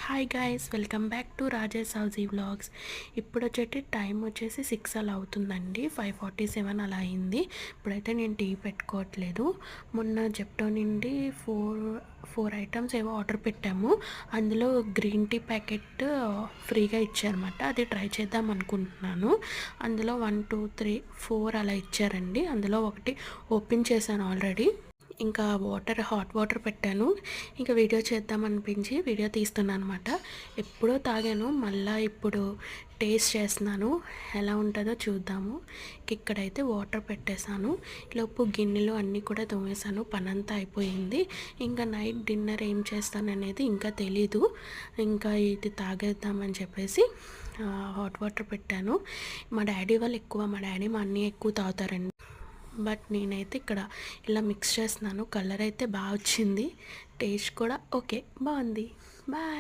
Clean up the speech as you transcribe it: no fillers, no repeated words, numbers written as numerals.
Hi guys, welcome back to Rajesh housie vlogs. ఇప్పుడు వచ్చేటి time వచ్చేసి 6 అలా అవుతుందండి. 5:47 అలా అయింది. ఇప్పుడైతే నేను టీ పెట్టుకోవట్లేదు. మొన్న జెప్టో నుండి ఫోర్ ఐటమ్స్ ఏవో ఆర్డర్ పెట్టాము. అందులో గ్రీన్ టీ ప్యాకెట్ ఫ్రీగా ఇచ్చారన్నమాట. అది ట్రై చేద్దాం అనుకుంటున్నాను. అందులో 1 2 3 4 అలా ఇచ్చారండి. అందులో ఒకటి ఓపెన్ చేశాను ఆల్రెడీ. ఇంకా హాట్ వాటర్ పెట్టాను. ఇంకా వీడియో చేద్దాం అనిపించి వీడియో తీస్తున్నాను అనమాట. ఎప్పుడో తాగాను, మళ్ళీ ఇప్పుడు టేస్ట్ చేస్తున్నాను, ఎలా ఉంటుందో చూద్దాము. ఇక్కడైతే వాటర్ పెట్టేశాను. లోపు గిన్నెలు అన్నీ కూడా తోమేశాను. పనంతా అయిపోయింది. ఇంకా నైట్ డిన్నర్ ఏం చేస్తాను అనేది ఇంకా తెలీదు. ఇంకా ఇది తాగేద్దామని చెప్పేసి హాట్ వాటర్ పెట్టాను. మా డాడీ మా అన్నయ్య ఎక్కువ తాగుతారండి. బట్ నేనైతే ఇక్కడ ఇలా మిక్స్ చేస్తున్నాను. కలర్ అయితే బాగా వచ్చింది, టేస్ట్ కూడా ఓకే, బాగుంది. బాయ్.